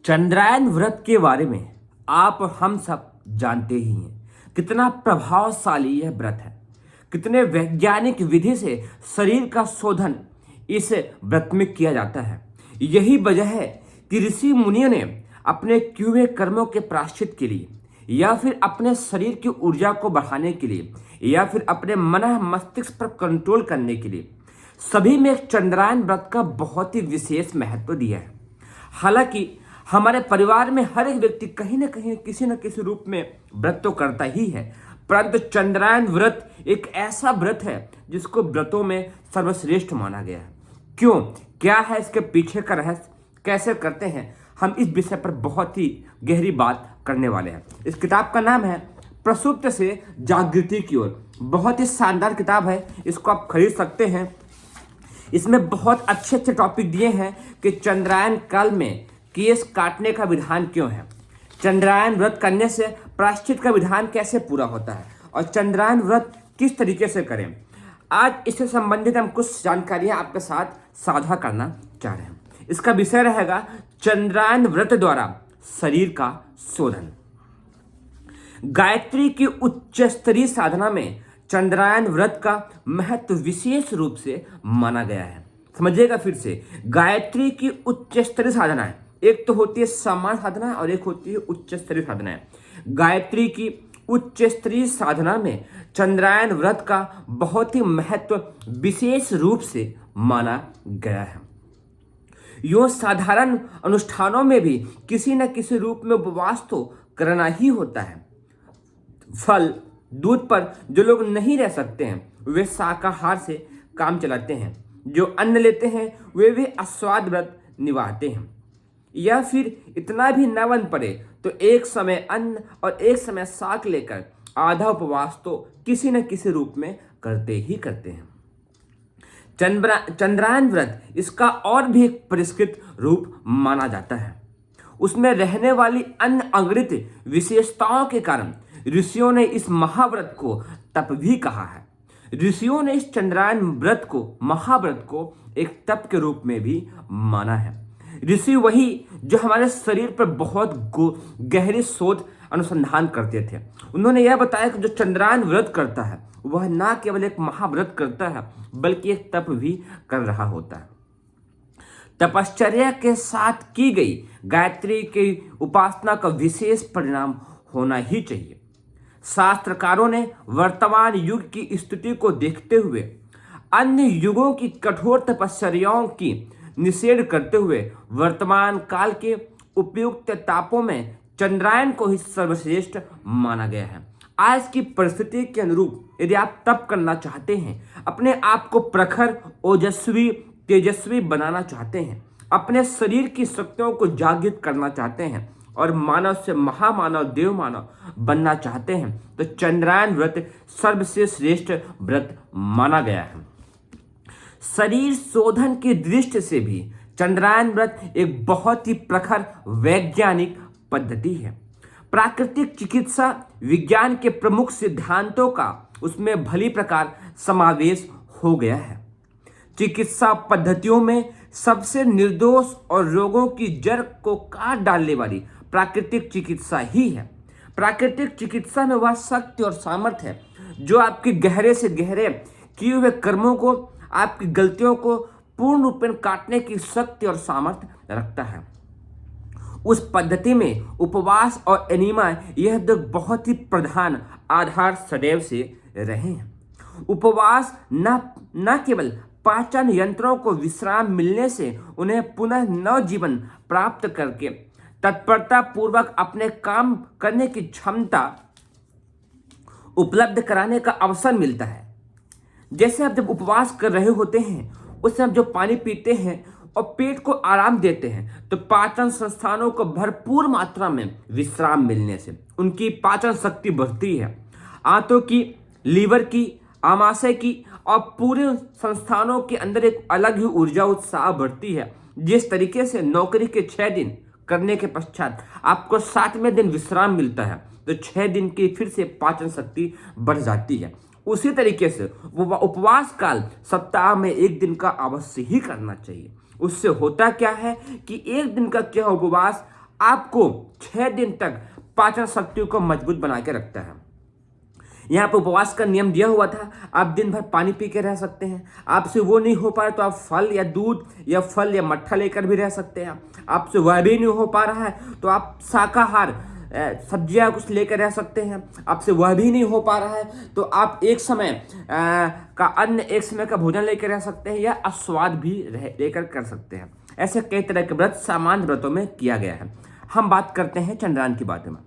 चंद्रायन व्रत के बारे में आप और हम सब जानते ही हैं कितना प्रभावशाली यह व्रत है। कितने वैज्ञानिक विधि से शरीर का शोधन इस व्रत में किया जाता है। यही वजह है कि ऋषि मुनियों ने अपने किए हुए कर्मों के प्रायश्चित के लिए या फिर अपने शरीर की ऊर्जा को बढ़ाने के लिए या फिर अपने मन मस्तिष्क पर कंट्रोल करने के लिए सभी में एक चंद्रायन व्रत का बहुत ही विशेष महत्व दिया है। हालांकि हमारे परिवार में हर एक व्यक्ति कहीं ना कहीं किसी न किसी रूप में व्रत तो करता ही है, परंतु चंद्रायन व्रत एक ऐसा व्रत है जिसको व्रतों में सर्वश्रेष्ठ माना गया है। क्यों, क्या है इसके पीछे का रहस्य, कैसे करते हैं, हम इस विषय पर बहुत ही गहरी बात करने वाले हैं। इस किताब का नाम है प्रसुप्त से जागृति की ओर। बहुत ही शानदार किताब है, इसको आप खरीद सकते हैं। इसमें बहुत अच्छे अच्छे टॉपिक दिए हैं कि चंद्रायन काल में केस काटने का विधान क्यों है, चंद्रायन व्रत करने से प्रायश्चित का विधान कैसे पूरा होता है और चंद्रायन व्रत किस तरीके से करें। आज इससे संबंधित हम कुछ जानकारियां आपके साथ साझा करना चाह रहे हैं। इसका विषय रहेगा चंद्रायन व्रत द्वारा शरीर का शोधन। गायत्री की उच्च स्तरीय साधना में चंद्रायन व्रत का महत्व विशेष रूप से माना गया है। समझिएगा फिर से, गायत्री की उच्च स्तरीय साधना है, एक तो होती है सामान्य साधना और एक होती है उच्च स्तरीय साधना है। गायत्री की उच्च स्तरीय साधना में चंद्रायन व्रत का बहुत ही महत्व विशेष रूप से माना गया है। यो साधारण अनुष्ठानों में भी किसी न किसी रूप में उपवास तो करना ही होता है। फल दूध पर जो लोग नहीं रह सकते हैं वे शाकाहार से काम चलाते हैं, जो अन्न लेते हैं वे आस्वाद व्रत निभाते हैं, या फिर इतना भी न बन पड़े तो एक समय अन्न और एक समय शाक लेकर आधा उपवास तो किसी न किसी रूप में करते ही करते हैं। चंद्रायन व्रत इसका और भी एक परिष्कृत रूप माना जाता है। उसमें रहने वाली अन्य अगणित विशेषताओं के कारण ऋषियों ने इस महाव्रत को तप भी कहा है। ऋषियों ने इस चंद्रायन व्रत को, महाव्रत को एक तप के रूप में भी माना है। ऋषि वही जो हमारे शरीर पर बहुत गहरी शोध अनुसंधान करते थे। उन्होंने यह बताया कि जो चंद्रायन व्रत करता है वह ना केवल एक महाव्रत करता है बल्कि एक तप भी कर रहा होता है। तपश्चर्या के साथ की गई गायत्री की उपासना का विशेष परिणाम होना ही चाहिए। शास्त्रकारों ने वर्तमान युग की स्थिति को देखते हुए अन्य युगों की कठोर तपश्चर्याओं की निषेध करते हुए वर्तमान काल के उपयुक्त तापों में चंद्रायन को ही सर्वश्रेष्ठ माना गया है। आज की परिस्थिति के अनुरूप यदि आप तप करना चाहते हैं, अपने आप को प्रखर, ओजस्वी, तेजस्वी बनाना चाहते हैं, अपने शरीर की शक्तियों को जागृत करना चाहते हैं और मानव से महामानव, देव मानव बनना चाहते हैं, तो चंद्रायन व्रत सबसे श्रेष्ठ व्रत माना गया है। शरीर शोधन की दृष्टि से भी चंद्रायन व्रत एक बहुत ही प्रखर वैज्ञानिक पद्धति है। प्राकृतिक चिकित्सा विज्ञान के प्रमुख सिद्धांतों का उसमें भली प्रकार समावेश हो गया है। चिकित्सा पद्धतियों में सबसे निर्दोष और रोगों की जड़ को काट डालने वाली प्राकृतिक चिकित्सा ही है। प्राकृतिक चिकित्सा में वह शक्ति और सामर्थ्य है जो आपके गहरे से गहरे किए हुए कर्मों को, आपकी गलतियों को पूर्ण रूप में काटने की शक्ति और सामर्थ्य रखता है। उस पद्धति में उपवास और एनीमा यह दो बहुत ही प्रधान आधार सदैव से रहे हैं। उपवास न केवल पाचन यंत्रों को विश्राम मिलने से उन्हें पुनः नव जीवन प्राप्त करके तत्परता पूर्वक अपने काम करने की क्षमता उपलब्ध कराने का अवसर मिलता है। जैसे आप जब उपवास कर रहे होते हैं उस समय आप जो पानी पीते हैं और पेट को आराम देते हैं तो पाचन संस्थानों को भरपूर मात्रा में विश्राम मिलने से उनकी पाचन शक्ति बढ़ती है। आंतों की, लीवर की, आमाशय की और पूरे संस्थानों के अंदर एक अलग ही ऊर्जा, उत्साह बढ़ती है। जिस तरीके से नौकरी के 6 दिन करने के पश्चात आपको 7वें दिन विश्राम मिलता है तो 6 दिन की फिर से पाचन शक्ति बढ़ जाती है। उसी तरीके से वो उपवास काल सप्ताह में 1 दिन का अवश्य ही करना चाहिए। उससे होता क्या है कि 1 दिन का क्या उपवास आपको 6 दिन तक पाचन शक्ति को मजबूत बना के रखता है। यहाँ पर उपवास का नियम दिया हुआ था, आप दिन भर पानी पी के रह सकते हैं। आपसे वो नहीं हो पा रहा तो आप फल या दूध या फल या मट्ठा लेकर भी रह सकते हैं। आपसे वह भी नहीं हो पा रहा है तो आप शाकाहार सब्जियां कुछ लेकर रह सकते हैं। आपसे वह भी नहीं हो पा रहा है तो आप एक समय का अन्न, एक समय का भोजन लेकर रह सकते हैं या अस्वाद भी लेकर कर सकते हैं। ऐसे कई तरह के व्रत सामान्य व्रतों में किया गया है। हम बात करते हैं चंद्रायन की बात में।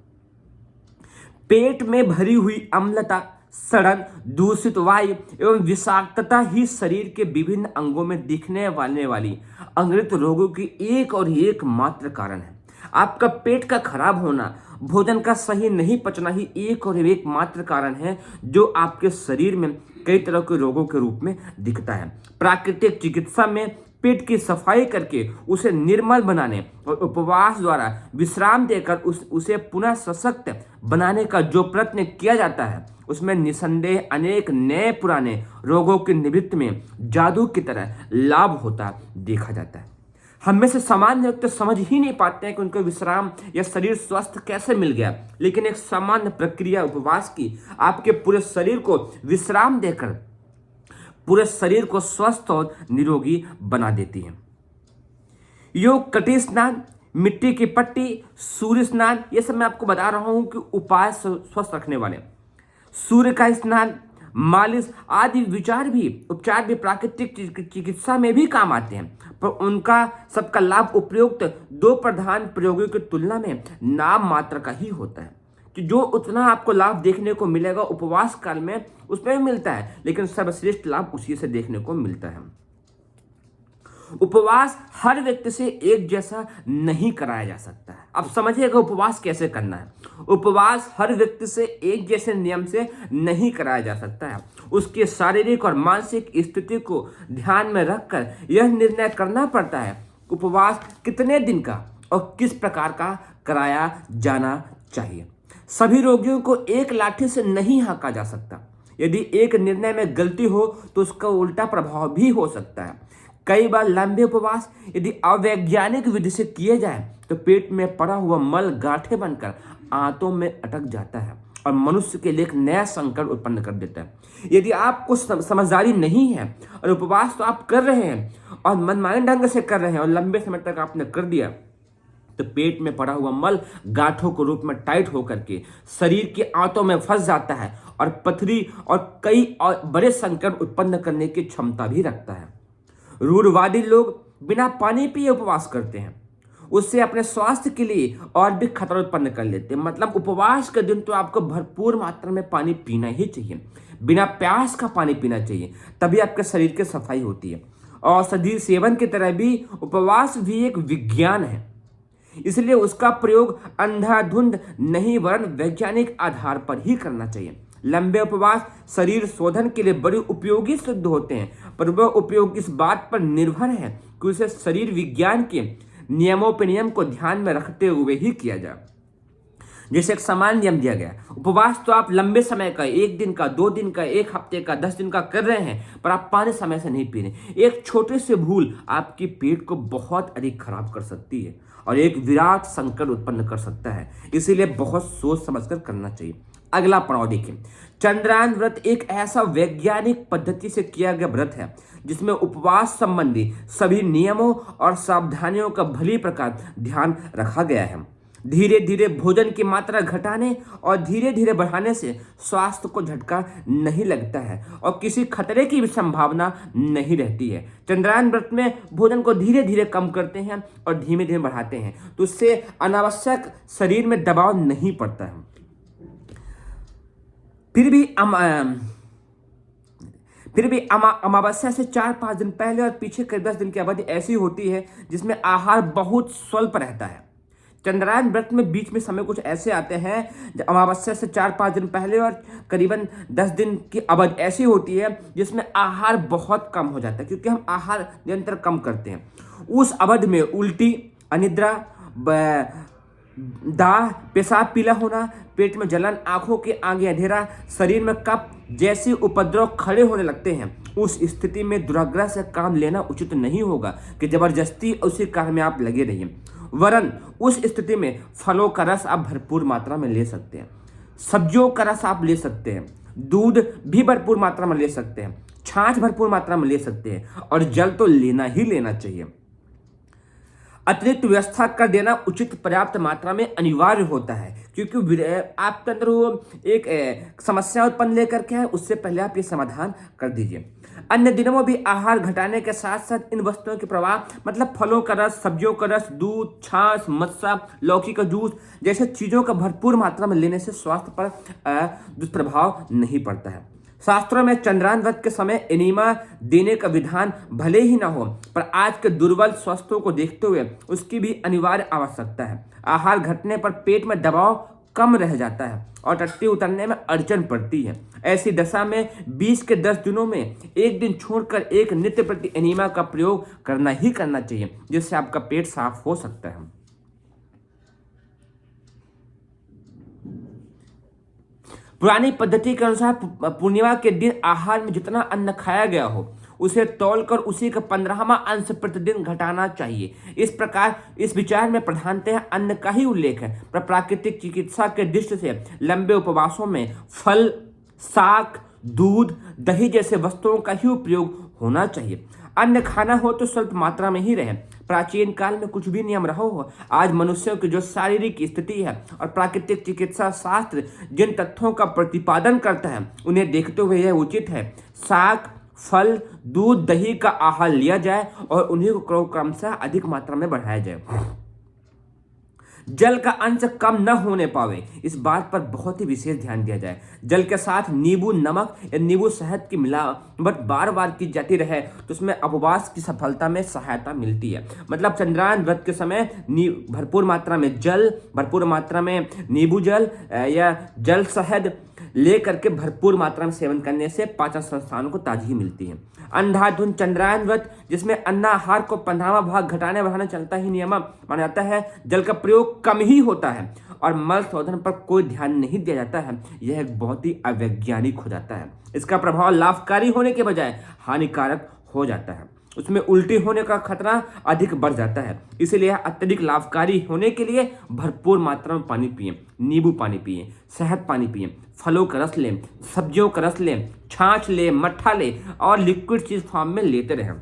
पेट में भरी हुई अम्लता, सड़न, दूषित वायु एवं विषाक्तता ही शरीर के विभिन्न अंगों में दिखने वाली अंगृत रोगों की एक और एक मात्र कारण है। आपका पेट का खराब होना, भोजन का सही नहीं पचना ही एक और एक मात्र कारण है जो आपके शरीर में कई तरह के रोगों के रूप में दिखता है। प्राकृतिक चिकित्सा में पेट की सफाई करके उसे निर्मल बनाने और उपवास द्वारा विश्राम देकर उसे पुनः सशक्त बनाने का जो प्रयत्न किया जाता है उसमें निसंदेह अनेक नए पुराने रोगों की निवृत्ति में जादू की तरह लाभ होता देखा जाता है। हम में से सामान्य व्यक्ति समझ ही नहीं पाते हैं कि उनको विश्राम या शरीर स्वस्थ कैसे मिल गया, लेकिन एक सामान्य प्रक्रिया उपवास की आपके पूरे शरीर को विश्राम देकर पूरे शरीर को स्वस्थ और निरोगी बना देती है। योग, कटी स्नान, मिट्टी की पट्टी, सूर्य स्नान, ये सब मैं आपको बता रहा हूं कि उपाय स्वस्थ रखने वाले। सूर्य का स्नान, मालिश आदि उपचार भी प्राकृतिक चिकित्सा में भी काम आते हैं, पर उनका सबका लाभ उपयुक्त 2 प्रधान प्रयोगों की तुलना में नाम मात्र का ही होता है। कि जो उतना आपको लाभ देखने को मिलेगा उपवास काल में उसमें भी मिलता है, लेकिन सर्वश्रेष्ठ लाभ उसी से देखने को मिलता है। उपवास हर व्यक्ति से एक जैसा नहीं कराया जा सकता है। अब समझिएगा उपवास कैसे करना है। उपवास हर व्यक्ति से एक जैसे नियम से नहीं कराया जा सकता है। उसके शारीरिक और मानसिक स्थिति को ध्यान में रखकर यह निर्णय करना पड़ता है उपवास कितने दिन का और किस प्रकार का कराया जाना चाहिए। सभी रोगियों को एक लाठी से नहीं हाँका जा सकता। यदि एक निर्णय में गलती हो तो उसका उल्टा प्रभाव भी हो सकता है। कई बार लंबे उपवास यदि अवैज्ञानिक विधि से किए जाए तो पेट में पड़ा हुआ मल गांठें बनकर आंतों में अटक जाता है और मनुष्य के लिए एक नया संकट उत्पन्न कर देता है। यदि आपको समझदारी नहीं है और उपवास तो आप कर रहे हैं और मनमाने ढंग से कर रहे हैं और लंबे समय तक आपने कर दिया तो पेट में पड़ा हुआ मल गांठों के रूप में टाइट होकर के शरीर के आंतों में फंस जाता है और पथरी और कई और बड़े संकट उत्पन्न करने की क्षमता भी रखता है। रूढ़वादी लोग बिना पानी पिए उपवास करते हैं, उससे अपने स्वास्थ्य के लिए और भी खतरा उत्पन्न कर लेते हैं। मतलब उपवास के दिन तो आपको भरपूर मात्रा में पानी पीना ही चाहिए, बिना प्यास का पानी पीना चाहिए, तभी आपके शरीर की सफाई होती है। औषधि सेवन की तरह भी उपवास भी एक विज्ञान है, इसलिए उसका प्रयोग अंधाधुंध नहीं वरन वैज्ञानिक आधार पर ही करना चाहिए। लंबे उपवास शरीर शोधन के लिए बड़े उपयोगी सिद्ध होते हैं, पर वह उपयोग इस बात पर निर्भर है कि उसे शरीर विज्ञान के नियमोपनियम को ध्यान में रखते हुए ही किया जाए। जैसे एक समान नियम दिया गया, उपवास तो आप लंबे समय का, 1 दिन का, 2 दिन का, 1 हफ्ते का, 10 दिन का कर रहे हैं, पर आप पानी समय से नहीं पी रहे। एक छोटे से भूल आपकी पेट को बहुत अधिक खराब कर सकती है और एक विराट संकट उत्पन्न कर सकता है, इसीलिए बहुत सोच समझकर करना चाहिए। अगला पड़ाव देखिए, चंद्रायन व्रत एक ऐसा वैज्ञानिक पद्धति से किया गया व्रत है जिसमें उपवास संबंधी सभी नियमों और सावधानियों का भली प्रकार ध्यान रखा गया है। धीरे धीरे भोजन की मात्रा घटाने और धीरे धीरे बढ़ाने से स्वास्थ्य को झटका नहीं लगता है और किसी खतरे की भी संभावना नहीं रहती है। चंद्रायन व्रत में भोजन को धीरे धीरे कम करते हैं और धीमे धीमे बढ़ाते हैं, तो उससे अनावश्यक शरीर में दबाव नहीं पड़ता है। फिर भी अमावस्या से 4-5 दिन पहले और पीछे करीब 10 दिन की अवधि ऐसी होती है जिसमें आहार बहुत स्वल्प रहता है। चंद्रायन व्रत में बीच में समय कुछ ऐसे आते हैं जब अमावस्या से 4-5 दिन पहले और करीबन 10 दिन की अवधि ऐसी होती है जिसमें आहार बहुत कम हो जाता है, क्योंकि हम आहार निरंतर कम करते हैं। उस अवधि में उल्टी, अनिद्रा, दाह, पेशाब पीला होना, पेट में जलन, आंखों के आगे अंधेरा, शरीर में कफ जैसे उपद्रव खड़े होने लगते हैं। उस स्थिति में दुराग्रह से काम लेना उचित नहीं होगा कि जबरदस्ती उसी कार्य में आप लगे रहिए। वरन उस स्थिति में फलों का रस आप भरपूर मात्रा में ले सकते हैं, सब्जियों का रस आप ले सकते हैं, दूध भी भरपूर मात्रा में ले सकते हैं, छाछ भरपूर मात्रा में ले सकते हैं, और जल तो लेना ही लेना चाहिए। अतिरिक्त व्यवस्था कर देना उचित पर्याप्त मात्रा में अनिवार्य होता है, क्योंकि आपके अंदर वो एक समस्या उत्पन्न लेकर के है, उससे पहले आप ये समाधान कर दीजिए। अन्य दिनों में भी आहार घटाने के साथ साथ इन वस्तुओं के प्रभाव मतलब फलों का रस, सब्जियों का रस, दूध, छाछ, मत्स्या, लौकी का जूस जैसे चीजों का भरपूर मात्रा में लेने से स्वास्थ्य पर दुष्प्रभाव नहीं पड़ता है। शास्त्रों में चंद्रायन व्रत के समय एनीमा देने का विधान भले ही ना हो, पर आज के दुर्बल स्वास्थ्यों को देखते हुए उसकी भी अनिवार्य आवश्यकता है। आहार घटने पर पेट में दबाव कम रह जाता है और टट्टी उतरने में अड़चन पड़ती है। ऐसी दशा में 20 के 10 दिनों में एक दिन छोड़कर एक नित्य प्रति एनीमा का प्रयोग करना ही करना चाहिए, जिससे आपका पेट साफ हो सकता है। पुरानी पद्धति के अनुसार पूर्णिमा के दिन आहार में जितना अन्न खाया गया हो उसे तौलकर उसी का 15वां अंश प्रतिदिन घटाना चाहिए। इस प्रकार इस विचार में प्रधानतः अन्न का ही उल्लेख है, पर प्राकृतिक चिकित्सा के दृष्टि से लंबे उपवासों में फल, साग, दूध, दही जैसे वस्तुओं का ही उपयोग होना चाहिए। अन्न खाना हो तो स्वल्प मात्रा में ही रहे। प्राचीन काल में कुछ भी नियम रहा हो, आज मनुष्यों की जो शारीरिक स्थिति है और प्राकृतिक चिकित्सा शास्त्र जिन तथ्यों का प्रतिपादन करता है उन्हें देखते हुए यह उचित है साग, फल, दूध, दही का आहार लिया जाए और उन्हीं को क्रमशः अधिक मात्रा में बढ़ाया जाए। जल का अंश कम न होने पावे, इस बात पर बहुत ही विशेष ध्यान दिया जाए। जल के साथ नींबू, नमक या नींबू शहद की मिलावट बार बार की जाती रहे तो उसमें उपवास की सफलता में सहायता मिलती है। मतलब चंद्रायन व्रत के समय भरपूर मात्रा में जल, भरपूर मात्रा में नींबू जल या जल शहद ले करके भरपूर मात्रा में सेवन करने से पाचन संस्थानों को ताजगी मिलती है। अंधाधुंध चंद्रायन व्रत जिसमें अन्नाहार को 15वां भाग घटाने बढ़ाने चलता ही नियम माना जाता है, जल का प्रयोग कम ही होता है और मल शोधन पर कोई ध्यान नहीं दिया जाता है, यह एक बहुत ही अवैज्ञानिक हो जाता है। इसका प्रभाव लाभकारी होने के बजाय हानिकारक हो जाता है, उसमें उल्टी होने का खतरा अधिक बढ़ जाता है। इसलिए अत्यधिक लाभकारी होने के लिए भरपूर मात्रा में पानी पिएं, नींबू पानी पिएं, शहद पानी पिएं, फलों का रस लें, सब्जियों का रस लें, छाछ लें, मट्ठा लें और लिक्विड चीज फॉर्म में लेते रहें।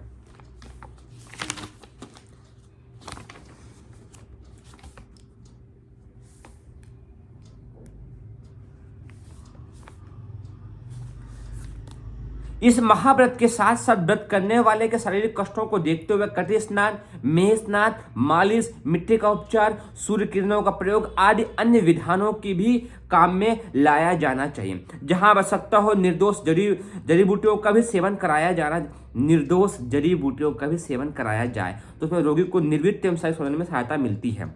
इस महाव्रत के साथ साथ व्रत करने वाले के शारीरिक कष्टों को देखते हुए कटी स्नान, मेह स्नान, मालिश, मिट्टी का उपचार, सूर्य किरणों का प्रयोग आदि अन्य विधानों की भी काम में लाया जाना चाहिए। जहां आवश्यकता हो निर्दोष जड़ी बूटियों का भी सेवन कराया जाए तो उसमें रोगी को निर्वित्त एवं सही सोने में सहायता मिलती है।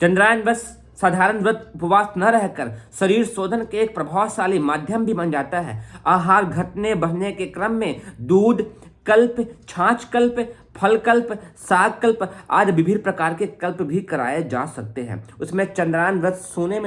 चंद्रायन बस साधारण व्रत उपवास न रहकर शरीर शोधन के एक प्रभावशाली माध्यम भी बन जाता है। आहार घटने बढ़ने के क्रम में दूध कल्प, छाछ कल्प, फल कल्प, साग कल्प आदि विभिन्न प्रकार के कल्प भी कराए जा सकते हैं। उसमें चंद्रायन व्रत सोने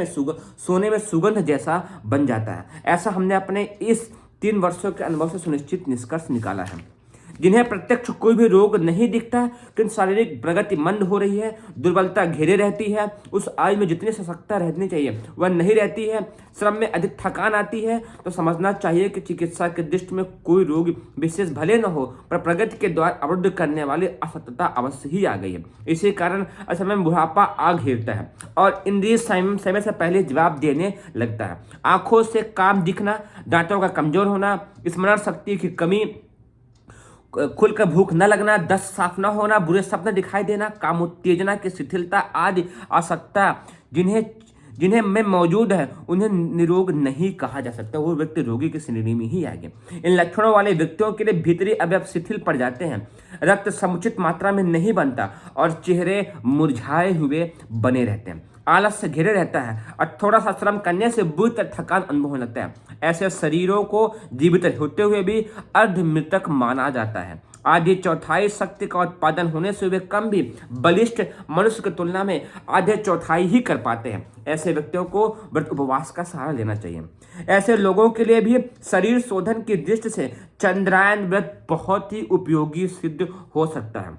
में सुगंध जैसा बन जाता है। ऐसा हमने अपने इस 3 वर्षों के अनुभव से सुनिश्चित निष्कर्ष निकाला है। जिन्हें प्रत्यक्ष कोई भी रोग नहीं दिखता किंतु शारीरिक प्रगति मंद हो रही है, दुर्बलता घेरे रहती है, उस आयु में जितनी सशक्ता रहनी चाहिए वह नहीं रहती है, श्रम में अधिक थकान आती है, तो समझना चाहिए कि चिकित्सा के दृष्टि में कोई रोग विशेष भले न हो पर प्रगति के द्वार अवरुद्ध करने वाली असत्यता अवश्य ही आ गई है। इसी कारण असमय में बुढ़ापा आ घेरता है और इंद्रिय समय से पहले जवाब देने लगता है। आंखों से काम दिखना, दांतों का कमजोर होना, स्मरण शक्ति की कमी, खुलकर भूख न लगना, दस्त साफ न होना, बुरे सपने दिखाई देना, काम उत्तेजना की शिथिलता आदि आवश्यकता जिन्हें में मौजूद है उन्हें निरोग नहीं कहा जा सकता। वो व्यक्ति रोगी की श्रेणी में ही आएंगे। इन लक्षणों वाले व्यक्तियों के लिए भीतरी अवयव शिथिल पड़ जाते हैं, रक्त समुचित मात्रा में नहीं बनता और चेहरे मुरझाए हुए बने रहते हैं, आलस से घिरे रहता है और थोड़ा सा श्रम करने से बुरी तरह थकान अनुभव होने लगता है। ऐसे शरीरों को जीवित होते हुए भी अर्ध मृतक माना जाता है। आधी चौथाई शक्ति का उत्पादन होने से वे कम भी बलिष्ठ मनुष्य की तुलना में आधे चौथाई ही कर पाते हैं। ऐसे व्यक्तियों को व्रत उपवास का सहारा लेना चाहिए। ऐसे लोगों के लिए भी शरीर शोधन की दृष्टि से चंद्रायन व्रत बहुत ही उपयोगी सिद्ध हो सकता है।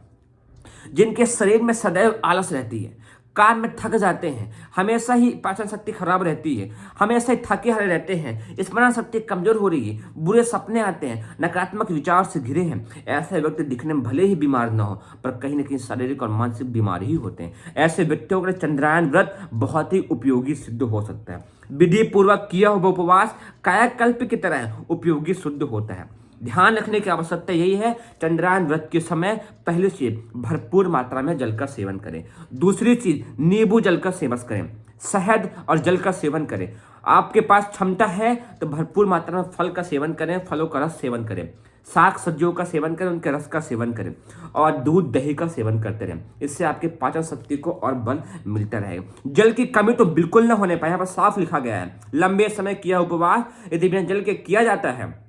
जिनके शरीर में सदैव आलस रहती है, काम में थक जाते हैं, हमेशा ही पाचन शक्ति खराब रहती है, हमेशा ही थके हारे रहते हैं, स्मरण शक्ति कमजोर हो रही है, बुरे सपने आते हैं, नकारात्मक विचार से घिरे हैं, ऐसे व्यक्ति दिखने में भले ही बीमार न हो पर कहीं ना कहीं शारीरिक और मानसिक बीमार ही होते हैं। ऐसे व्यक्तियों के लिए चंद्रायन व्रत बहुत ही उपयोगी सिद्ध हो सकता है। विधि पूर्वक किया हुआ उपवास कायाकल्प की तरह उपयोगी सिद्ध होता है। ध्यान रखने की आवश्यकता यही है, चंद्रायन व्रत के समय पहली चीज भरपूर मात्रा में जल का सेवन करें। दूसरी चीज नींबू जल का सेवन करें, शहद और जल का सेवन करें। आपके पास क्षमता है तो भरपूर मात्रा में फल का सेवन करें, फलों का रस सेवन करें, साग सब्जियों का सेवन करें, उनके रस का सेवन करें और दूध दही का सेवन करते रहें। इससे आपके पाचन शक्ति को और बल मिलता रहेगा। जल की कमी तो बिल्कुल न होने पाए, यहाँ पर साफ लिखा गया है। लंबे समय किया उपवास यदि बिना जल के किया जाता है,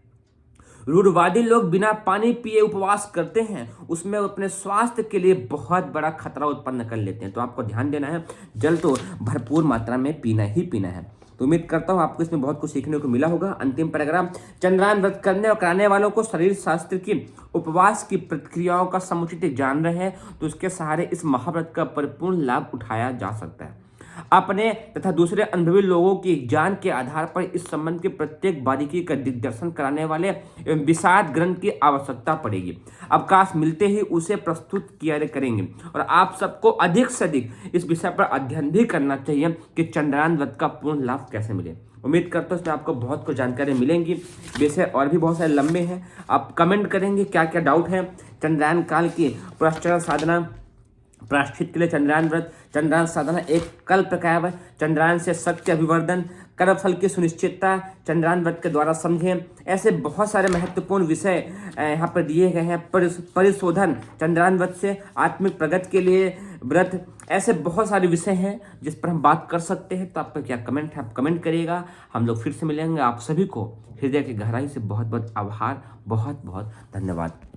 रूढ़वादी लोग बिना पानी पिए उपवास करते हैं, उसमें वो अपने स्वास्थ्य के लिए बहुत बड़ा खतरा उत्पन्न कर लेते हैं। तो आपको ध्यान देना है, जल तो भरपूर मात्रा में पीना ही पीना है। तो उम्मीद करता हूँ आपको इसमें बहुत कुछ सीखने को मिला होगा। अंतिम पैराग्राफ, चंद्रायन व्रत करने और कराने वालों को शरीर शास्त्र की उपवास की प्रक्रियाओं का समुचित जान रहे हैं तो उसके सहारे इस महाव्रत का परिपूर्ण लाभ उठाया जा सकता है। अपने तथा दूसरे अनुभवी लोगों की ज्ञान के आधार पर इस संबंध के प्रत्येक बारीकी का दिग्दर्शन कराने वाले एवं विषाद ग्रंथ की आवश्यकता पड़ेगी। अवकाश मिलते ही उसे प्रस्तुत किया करेंगे और आप सबको अधिक से अधिक इस विषय पर अध्ययन भी करना चाहिए कि चंद्रायन व्रत का पूर्ण लाभ कैसे मिले। उम्मीद करता हूँ इसमें आपको बहुत कुछ जानकारी मिलेंगी। विषय और भी बहुत सारे लंबे हैं, आप कमेंट करेंगे क्या क्या डाउट है। चंद्रायन काल की पुरस्कार साधना, प्रायश्चित के लिए चंद्रायन व्रत, चंद्रायन साधना एक कल्प का है, चंद्रायन से सत्य अभिवर्धन, कर्मफल की सुनिश्चितता चंद्रायन व्रत के द्वारा समझें। ऐसे बहुत सारे महत्वपूर्ण विषय यहाँ पर दिए गए हैं। परिशोधन चंद्रायन व्रत से, आत्मिक प्रगति के लिए व्रत, ऐसे बहुत सारे विषय हैं जिस पर हम बात कर सकते हैं। तो आपका क्या कमेंट है, आप कमेंट करिएगा। हम लोग फिर से मिलेंगे। आप सभी को हृदय की गहराई से बहुत बहुत आभार, बहुत बहुत धन्यवाद।